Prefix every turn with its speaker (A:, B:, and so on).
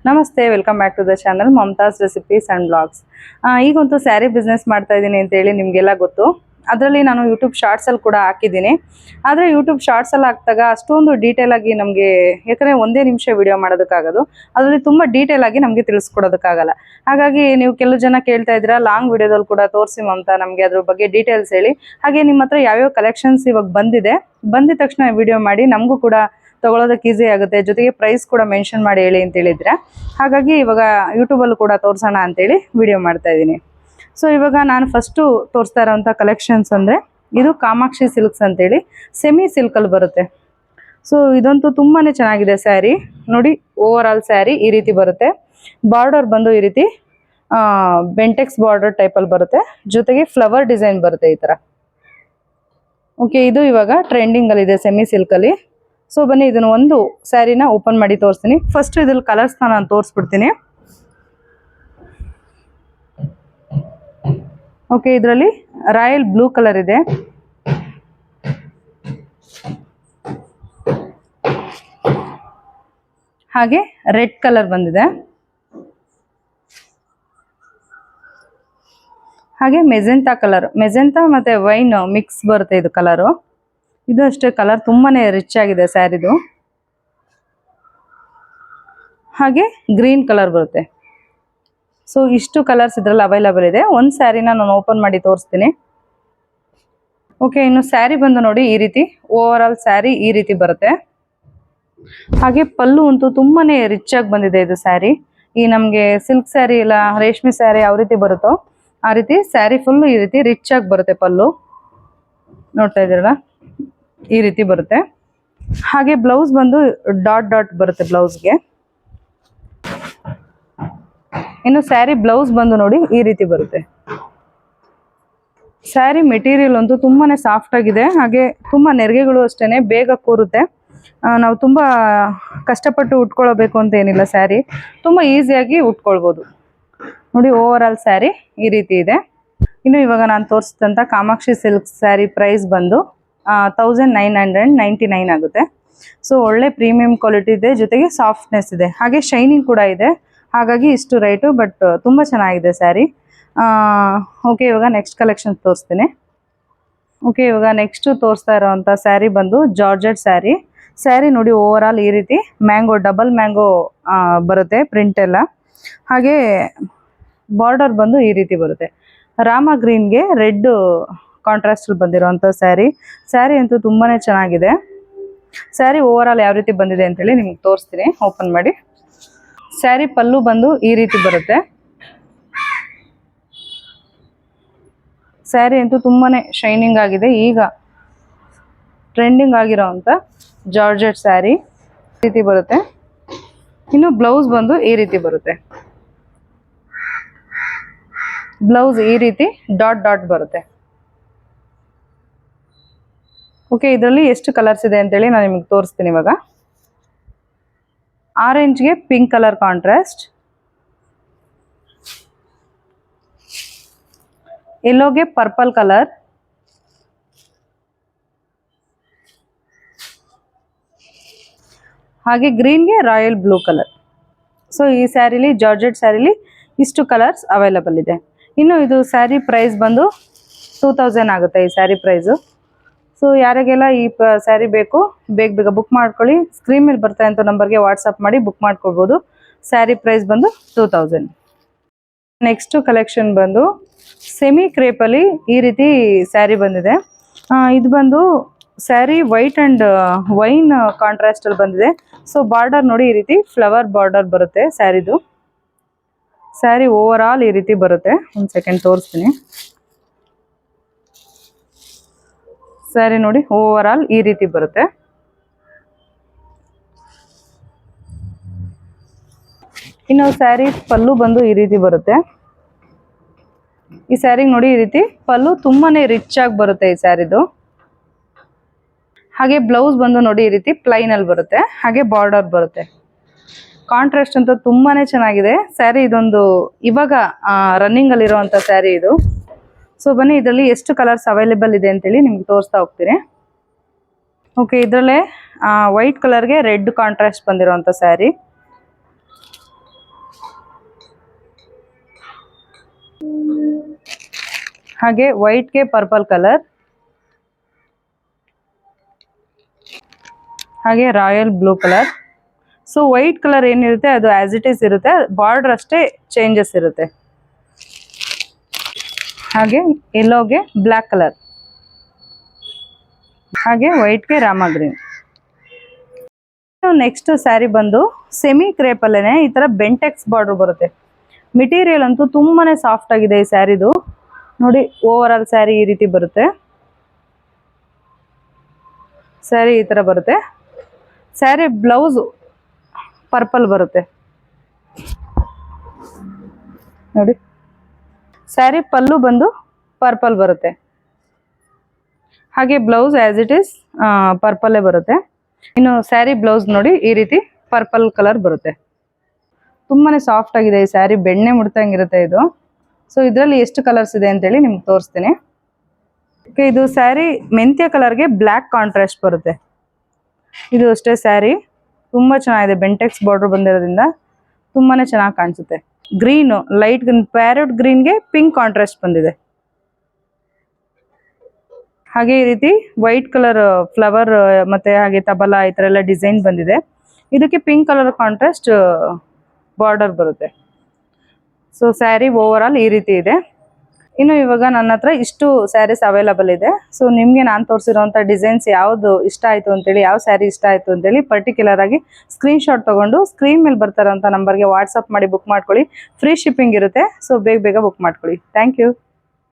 A: ನಮಸ್ತೆ, welcome back to the channel Mamata's recipes and blogs. ಈಗಂತೂ sari business ಮಾಡ್ತಾ ಇದ್ದೀನಿ ಅಂತೇಳಿ ನಿಮಗೆಲ್ಲ ಗೊತ್ತು. ಅದರಲ್ಲಿ ನಾನು ಯೂಟ್ಯೂಬ್ ಶಾರ್ಟ್ಸಲ್ಲಿ ಕೂಡ ಹಾಕಿದ್ದೀನಿ. ಆದರೆ ಯೂಟ್ಯೂಬ್ ಶಾರ್ಟ್ಸಲ್ಲಿ ಹಾಕಿದಾಗ ಅಷ್ಟೊಂದು ಡೀಟೇಲ್ ಆಗಿ ನಮಗೆ, ಯಾಕಂದರೆ ಒಂದೇ ನಿಮಿಷ ವಿಡಿಯೋ ಮಾಡೋದಕ್ಕಾಗೋದು, ಅದರಲ್ಲಿ ತುಂಬ ಡೀಟೇಲ್ ಆಗಿ ನಮಗೆ ತಿಳಿಸ್ಕೊಡೋದಕ್ಕಾಗಲ್ಲ. ಹಾಗಾಗಿ ನೀವು ಕೆಲವು ಜನ ಕೇಳ್ತಾ ಇದ್ದೀರಾ, ಲಾಂಗ್ ವಿಡಿಯೋದಲ್ಲಿ ಕೂಡ ತೋರಿಸಿ ಮಮತಾ, ನಮಗೆ ಅದ್ರ ಬಗ್ಗೆ ಡೀಟೇಲ್ಸ್ ಹೇಳಿ. ಹಾಗೆ ನಿಮ್ಮ ಹತ್ರ ಯಾವ್ಯಾವ ಕಲೆಕ್ಷನ್ಸ್ ಇವಾಗ ಬಂದಿದ ತಕ್ಷಣ ವಿಡಿಯೋ ಮಾಡಿ, ನಮಗೂ ಕೂಡ ತಗೊಳ್ಳೋದಕ್ಕೆ ಈಸಿ ಆಗುತ್ತೆ, ಜೊತೆಗೆ ಪ್ರೈಸ್ ಕೂಡ ಮೆನ್ಷನ್ ಮಾಡಿ ಹೇಳಿ ಅಂತ ಹೇಳಿದ್ರೆ. ಹಾಗಾಗಿ ಇವಾಗ ಯೂಟ್ಯೂಬಲ್ಲೂ ಕೂಡ ತೋರಿಸೋಣ ಅಂತೇಳಿ ವಿಡಿಯೋ ಮಾಡ್ತಾ ಇದ್ದೀನಿ. ಸೊ ಇವಾಗ ನಾನು ಫಸ್ಟು ತೋರಿಸ್ತಾ ಇರೋವಂಥ ಕಲೆಕ್ಷನ್ಸ್ ಅಂದರೆ, ಇದು ಕಾಮಾಕ್ಷಿ ಸಿಲ್ಕ್ಸ್ ಅಂತೇಳಿ ಸೆಮಿ ಸಿಲ್ಕಲ್ಲಿ ಬರುತ್ತೆ. ಸೊ ಇದಂತೂ ತುಂಬಾ ಚೆನ್ನಾಗಿದೆ ಸ್ಯಾರಿ. ನೋಡಿ, ಓವರ್ ಆಲ್ ಸ್ಯಾರಿ ಈ ರೀತಿ ಬರುತ್ತೆ. ಬಾರ್ಡರ್ ಬಂದು ಈ ರೀತಿ ಬೆಂಟೆಕ್ಸ್ ಬಾರ್ಡರ್ ಟೈಪಲ್ಲಿ ಬರುತ್ತೆ, ಜೊತೆಗೆ ಫ್ಲವರ್ ಡಿಸೈನ್ ಬರುತ್ತೆ ಈ ಥರ. ಓಕೆ, ಇದು ಇವಾಗ ಟ್ರೆಂಡಿಂಗಲ್ಲಿದೆ ಸೆಮಿ ಸಿಲ್ಕಲ್ಲಿ. ಸೊ ಬನ್ನಿ, ಇದನ್ನು ಒಂದು ಸ್ಯಾರಿನ ಓಪನ್ ಮಾಡಿ ತೋರಿಸ್ತೀನಿ. ಫಸ್ಟ್ ಇದ್ರಲ್ಲಿ ಕಲರ್ಸ್ನ ನಾನು ತೋರಿಸ್ಬಿಡ್ತೀನಿ. ಓಕೆ, ಇದರಲ್ಲಿ ರಾಯಲ್ ಬ್ಲೂ ಕಲರ್ ಇದೆ, ಹಾಗೆ ರೆಡ್ ಕಲರ್ ಬಂದಿದೆ, ಹಾಗೆ ಮೆಜೆಂಟಾ ಕಲರ್, ಮೆಜೆಂಟಾ ಮತ್ತೆ ವೈನ್ ಮಿಕ್ಸ್ ಬರುತ್ತೆ ಇದು ಕಲರು. ಇದು ಅಷ್ಟೇ, ಕಲರ್ ತುಂಬಾನೇ ರಿಚ್ ಆಗಿದೆ ಸ್ಯಾರಿದು. ಹಾಗೆ ಗ್ರೀನ್ ಕಲರ್ ಬರುತ್ತೆ. ಸೊ ಇಷ್ಟು ಕಲರ್ಸ್ ಇದ್ರಲ್ಲಿ ಅವೈಲಬಲ್ ಇದೆ. ಒಂದು ಸ್ಯಾರಿನ ನಾನು ಓಪನ್ ಮಾಡಿ ತೋರಿಸ್ತೀನಿ. ಓಕೆ, ಇನ್ನು ಸ್ಯಾರಿ ಬಂದು ನೋಡಿ ಈ ರೀತಿ, ಓವರ್ ಆಲ್ ಸ್ಯಾರಿ ಈ ರೀತಿ ಬರುತ್ತೆ. ಹಾಗೆ ಪಲ್ಲು ಅಂತೂ ತುಂಬಾನೇ ರಿಚ್ ಆಗಿ ಬಂದಿದೆ ಇದು ಸ್ಯಾರಿ. ಈ ನಮಗೆ ಸಿಲ್ಕ್ ಸ್ಯಾರಿ ಇಲ್ಲ ರೇಷ್ಮೆ ಸ್ಯಾರಿ ಯಾವ ರೀತಿ ಬರುತ್ತೋ ಆ ರೀತಿ ಸ್ಯಾರಿ ಫುಲ್ ಈ ರೀತಿ ರಿಚ್ ಆಗಿ ಬರುತ್ತೆ. ಪಲ್ಲು ನೋಡ್ತಾ ಇದ್ದೀರಲ್ಲ, ಈ ರೀತಿ ಬರುತ್ತೆ. ಹಾಗೆ ಬ್ಲೌಸ್ ಬಂದು ಡಾಟ್ ಡಾಟ್ ಬರುತ್ತೆ ಬ್ಲೌಸ್ಗೆ. ಇನ್ನು ಸ್ಯಾರಿ ಬ್ಲೌಸ್ ಬಂದು ನೋಡಿ ಈ ರೀತಿ ಬರುತ್ತೆ. ಸ್ಯಾರಿ ಮೆಟೀರಿಯಲ್ ಅಂತೂ ತುಂಬಾನೇ ಸಾಫ್ಟ್ ಆಗಿದೆ, ಹಾಗೆ ತುಂಬಾ ನೆರಿಗೆಗಳು ಅಷ್ಟೇನೆ ಬೇಗ ಕೂರುತ್ತೆ. ನಾವು ತುಂಬಾ ಕಷ್ಟಪಟ್ಟು ಉಟ್ಕೊಳ್ಬೇಕು ಅಂತ ಏನಿಲ್ಲ, ಸ್ಯಾರಿ ತುಂಬಾ ಈಸಿಯಾಗಿ ಉಟ್ಕೊಳ್ಬೋದು. ನೋಡಿ, ಓವರ್ ಆಲ್ ಸ್ಯಾರಿ ಈ ರೀತಿ ಇದೆ. ಇನ್ನು ಇವಾಗ ನಾನು ತೋರಿಸಿದಂಥ ಕಾಮಾಕ್ಷಿ ಸಿಲ್ಕ್ ಸ್ಯಾರಿ ಪ್ರೈಸ್ ಬಂದು 1999 ಆಗುತ್ತೆ. ಸೊ ಒಳ್ಳೆ ಪ್ರೀಮಿಯಂ ಕ್ವಾಲಿಟಿ ಇದೆ, ಜೊತೆಗೆ ಸಾಫ್ಟ್ನೆಸ್ ಇದೆ, ಹಾಗೆ ಶೈನಿಂಗ್ ಕೂಡ ಇದೆ. ಹಾಗಾಗಿ ಇಷ್ಟು ರೇಟು, ಬಟ್ ತುಂಬ ಚೆನ್ನಾಗಿದೆ ಸ್ಯಾರಿ. ಓಕೆ, ಇವಾಗ ನೆಕ್ಸ್ಟ್ ಕಲೆಕ್ಷನ್ ತೋರಿಸ್ತೀನಿ. ಓಕೆ, ಇವಾಗ ನೆಕ್ಸ್ಟ್ ತೋರಿಸ್ತಾ ಇರೋವಂಥ ಸ್ಯಾರಿ ಬಂದು ಜಾರ್ಜೆಟ್ ಸ್ಯಾರಿ. ಸ್ಯಾರಿ ನೋಡಿ, ಓವರ್ ಆಲ್ ಈ ರೀತಿ ಮ್ಯಾಂಗೋ, ಡಬಲ್ ಮ್ಯಾಂಗೋ ಬರುತ್ತೆ ಪ್ರಿಂಟ್ ಎಲ್ಲ. ಹಾಗೆ ಬಾರ್ಡರ್ ಬಂದು ಈ ರೀತಿ ಬರುತ್ತೆ. ರಾಮ ಗ್ರೀನ್ಗೆ ರೆಡ್ ಕಾಂಟ್ರಾಸ್ಟ್ ಬಂದಿರೋಂಥ ಸ್ಯಾರಿ. ಸ್ಯಾರಿ ಅಂತೂ ತುಂಬಾನೇ ಚೆನ್ನಾಗಿದೆ. ಸ್ಯಾರಿ ಓವರ್ ಆಲ್ ಯಾವ ರೀತಿ ಬಂದಿದೆ ಅಂತೇಳಿ ನಿಮ್ಗೆ ತೋರಿಸ್ತೀನಿ, ಓಪನ್ ಮಾಡಿ. ಸ್ಯಾರಿ ಪಲ್ಲು ಬಂದು ಈ ರೀತಿ ಬರುತ್ತೆ. ಸ್ಯಾರಿ ಅಂತೂ ತುಂಬಾನೇ ಶೈನಿಂಗ್ ಆಗಿದೆ. ಈಗ ಟ್ರೆಂಡಿಂಗ್ ಆಗಿರೋಂಥ ಜಾರ್ಜೆಟ್ ಸ್ಯಾರಿ ಈ ರೀತಿ ಬರುತ್ತೆ. ಇನ್ನು ಬ್ಲೌಸ್ ಬಂದು ಈ ರೀತಿ ಬರುತ್ತೆ. ಬ್ಲೌಸ್ ಈ ರೀತಿ ಡಾಟ್ ಡಾಟ್ ಬರುತ್ತೆ. ಓಕೆ, ಇದರಲ್ಲಿ ಎಷ್ಟು ಕಲರ್ಸ್ ಇದೆ ಅಂತೇಳಿ ನಾನು ನಿಮಗೆ ತೋರಿಸ್ತೀನಿ ಇವಾಗ. ಆರೆಂಜ್ಗೆ ಪಿಂಕ್ ಕಲರ್ ಕಾಂಟ್ರಾಸ್ಟ್, ಯೆಲ್ಲೋಗೆ ಪರ್ಪಲ್ ಕಲರ್, ಹಾಗೆ ಗ್ರೀನ್ಗೆ ರಾಯಲ್ ಬ್ಲೂ ಕಲರ್. ಸೊ ಈ ಸ್ಯಾರಿಲಿ, ಜಾರ್ಜೆಟ್ ಸ್ಯಾರಿಲಿ ಇಷ್ಟು ಕಲರ್ಸ್ ಅವೈಲಬಲ್ ಇದೆ. ಇನ್ನು ಇದು ಸ್ಯಾರಿ ಪ್ರೈಸ್ ಬಂದು 2000 ಆಗುತ್ತೆ ಈ ಸ್ಯಾರಿ ಪ್ರೈಸು. ಸೊ ಯಾರಿಗೆಲ್ಲ ಈ ಸ್ಯಾರಿ ಬೇಕು, ಬೇಗ ಬುಕ್ ಮಾಡ್ಕೊಳ್ಳಿ. ಸ್ಕ್ರೀನ್ ಮೇಲೆ ಬರ್ತಾ ಇರೋ ನಂಬರ್ಗೆ ವಾಟ್ಸಪ್ ಮಾಡಿ ಬುಕ್ ಮಾಡ್ಕೊಳ್ಬೋದು. ಸ್ಯಾರಿ ಪ್ರೈಸ್ ಬಂದು 2000. ನೆಕ್ಸ್ಟ್ ಕಲೆಕ್ಷನ್ ಬಂದು ಸೆಮಿ ಕ್ರೇಪಲ್ಲಿ ಈ ರೀತಿ ಸ್ಯಾರಿ ಬಂದಿದೆ. ಇದು ಬಂದು ಸ್ಯಾರಿ ವೈಟ್ ಆ್ಯಂಡ್ ವೈನ್ ಕಾಂಟ್ರಾಸ್ಟಲ್ಲಿ ಬಂದಿದೆ. ಸೊ ಬಾರ್ಡರ್ ನೋಡಿ ಈ ರೀತಿ ಫ್ಲವರ್ ಬಾರ್ಡರ್ ಬರುತ್ತೆ ಸ್ಯಾರಿದು. ಸ್ಯಾರಿ ಓವರ್ ಆಲ್ ಈ ರೀತಿ ಬರುತ್ತೆ. ಒಂದು ಸೆಕೆಂಡ್ ತೋರಿಸ್ತೀನಿ. ಸ್ಯಾರಿ ನೋಡಿ, ಓವರ್ ಆಲ್ ಈ ರೀತಿ ಬರುತ್ತೆ. ಇನ್ನು ಸ್ಯಾರಿ ಪಲ್ಲು ಬಂದು ಈ ರೀತಿ ಬರುತ್ತೆ. ಈ ಸ್ಯಾರಿಗೆ ನೋಡಿ ಈ ರೀತಿ ಪಲ್ಲು ತುಂಬಾನೇ ರಿಚ್ ಆಗಿ ಬರುತ್ತೆ ಈ ಸ್ಯಾರಿದು. ಹಾಗೆ ಬ್ಲೌಸ್ ಬಂದು ನೋಡಿ ಈ ರೀತಿ ಪ್ಲೈನ್ ಅಲ್ಲಿ ಬರುತ್ತೆ, ಹಾಗೆ ಬಾರ್ಡರ್ ಬರುತ್ತೆ. ಕಾಂಟ್ರಾಸ್ಟ್ ಅಂತ ತುಂಬಾನೇ ಚೆನ್ನಾಗಿದೆ ಸ್ಯಾರಿ. ಇದೊಂದು ಇವಾಗ ರನ್ನಿಂಗ್ ಅಲ್ಲಿ ಇರುವಂತ ಸ್ಯಾರಿ ಇದು. ಸೊ ಬನ್ನಿ, ಇದರಲ್ಲಿ ಎಷ್ಟು ಕಲರ್ಸ್ ಅವೈಲೇಬಲ್ ಇದೆ ಅಂತೇಳಿ ನಿಮ್ಗೆ ತೋರಿಸ್ತಾ ಹೋಗ್ತೀನಿ. ಓಕೆ, ಇದರಲ್ಲೇ ವೈಟ್ ಕಲರ್ಗೆ ರೆಡ್ ಕಾಂಟ್ರಾಸ್ಟ್ ಬಂದಿರುವಂಥ ಸ್ಯಾರಿ. ಹಾಗೆ ವೈಟ್ಗೆ ಪರ್ಪಲ್ ಕಲರ್, ಹಾಗೆ royal blue colour. So white colour ಏನಿರುತ್ತೆ ಅದು ಆಸ್ ಇಟ್ ಈಸ್ ಇರುತ್ತೆ, ಬಾರ್ಡರ್ ಅಷ್ಟೇ ಚೇಂಜಸ್ ಇರುತ್ತೆ. ಹಾಗೆ ಯೆಲ್ಲೋಗೆ ಬ್ಲ್ಯಾಕ್ ಕಲರ್, ಹಾಗೆ ವೈಟ್ಗೆ ರಾಮ ಗ್ರೀನ್. ನೆಕ್ಸ್ಟ್ ಸ್ಯಾರಿ ಬಂದು ಸೆಮಿ ಕ್ರೇಪ್ ಅಲ್ಲೇನೆ ಈ ತರ ಬೆಂಟೆಕ್ಸ್ ಬಾರ್ಡರ್ ಬರುತ್ತೆ. ಮೆಟೀರಿಯಲ್ ಅಂತೂ ತುಂಬಾನೇ ಸಾಫ್ಟ್ ಆಗಿದೆ ಈ ಸ್ಯಾರಿದು. ನೋಡಿ ಓವರ್ ಆಲ್ ಸ್ಯಾರಿ ಈ ರೀತಿ ಬರುತ್ತೆ. ಸ್ಯಾರಿ ಈ ತರ ಬರುತ್ತೆ. ಸ್ಯಾರಿ ಬ್ಲೌಸ್ ಪರ್ಪಲ್ ಬರುತ್ತೆ ನೋಡಿ. ಸ್ಯಾರಿ ಪಲ್ಲು ಬಂದು ಪರ್ಪಲ್ ಬರುತ್ತೆ. ಹಾಗೆ ಬ್ಲೌಸ್ ಆಸ್ ಇಟ್ ಈಸ್ ಪರ್ಪಲ್ಲೇ ಬರುತ್ತೆ. ಇನ್ನು ಸ್ಯಾರಿ ಬ್ಲೌಸ್ ನೋಡಿ ಈ ರೀತಿ ಪರ್ಪಲ್ ಕಲರ್ ಬರುತ್ತೆ. ತುಂಬಾನೇ ಸಾಫ್ಟ್ ಆಗಿದೆ ಈ ಸ್ಯಾರಿ, ಬೆಣ್ಣೆ ಮುಡ್ತಂಗಿರುತ್ತೆ ಇದು. ಸೊ ಇದರಲ್ಲಿ ಎಷ್ಟು ಕಲರ್ಸ್ ಇದೆ ಅಂತೇಳಿ ನಿಮ್ಗೆ ತೋರಿಸ್ತೀನಿ. ಇದು ಸ್ಯಾರಿ ಮೆಂತ್ಯ ಕಲರ್ಗೆ ಬ್ಲ್ಯಾಕ್ ಕಾಂಟ್ರಾಸ್ಟ್ ಬರುತ್ತೆ. ಇದು ಅಷ್ಟೇ ಸ್ಯಾರಿ ತುಂಬಾ ಚೆನ್ನಾಗಿದೆ, ಬೆಂಟೆಕ್ಸ್ ಬಾರ್ಡರ್ ಬಂದಿರೋದ್ರಿಂದ ತುಂಬಾನೇ ಚೆನ್ನಾಗಿ ಕಾಣಿಸುತ್ತೆ. ಗ್ರೀನ್ ಲೈಟ್ ಪ್ಯಾರೆಟ್ ಗ್ರೀನ್ಗೆ ಪಿಂಕ್ ಕಾಂಟ್ರಾಸ್ಟ್ ಬಂದಿದೆ. ಹಾಗೆ ಈ ರೀತಿ ವೈಟ್ ಕಲರ್ ಫ್ಲವರ್ ಮತ್ತೆ ಹಾಗೆ ತಬಲಾ ಈ ತರ ಎಲ್ಲ ಡಿಸೈನ್ ಬಂದಿದೆ. ಇದಕ್ಕೆ ಪಿಂಕ್ ಕಲರ್ ಕಾಂಟ್ರಾಸ್ಟ್ ಬಾರ್ಡರ್ ಬರುತ್ತೆ. ಸೊ ಸ್ಯಾರಿ ಓವರ್ ಆಲ್ ಈ ರೀತಿ ಇದೆ. ಇನ್ನು ಇವಾಗ ನನ್ನ ಹತ್ರ ಇಷ್ಟು ಸ್ಯಾರೀಸ್ ಅವೈಲಬಲ್ ಇದೆ. ಸೊ ನಿಮಗೆ ನಾನು ತೋರಿಸಿರುವಂಥ ಡಿಸೈನ್ಸ್ ಯಾವುದು ಇಷ್ಟ ಆಯಿತು ಅಂತೇಳಿ, ಯಾವ ಸ್ಯಾರಿ ಇಷ್ಟ ಆಯಿತು ಅಂತೇಳಿ ಪರ್ಟಿಕ್ಯುಲರ್ ಆಗಿ ಸ್ಕ್ರೀನ್ ಶಾಟ್ ತೊಗೊಂಡು ಸ್ಕ್ರೀನ್ ಮೇಲೆ ಬರ್ತಾರಂಥ ನಂಬರ್ಗೆ ವಾಟ್ಸಪ್ ಮಾಡಿ ಬುಕ್ ಮಾಡ್ಕೊಳ್ಳಿ. ಫ್ರೀ ಶಿಪ್ಪಿಂಗ್ ಇರುತ್ತೆ. ಸೊ ಬೇಗ ಬೇಗ ಬುಕ್ ಮಾಡ್ಕೊಳ್ಳಿ. Thank you.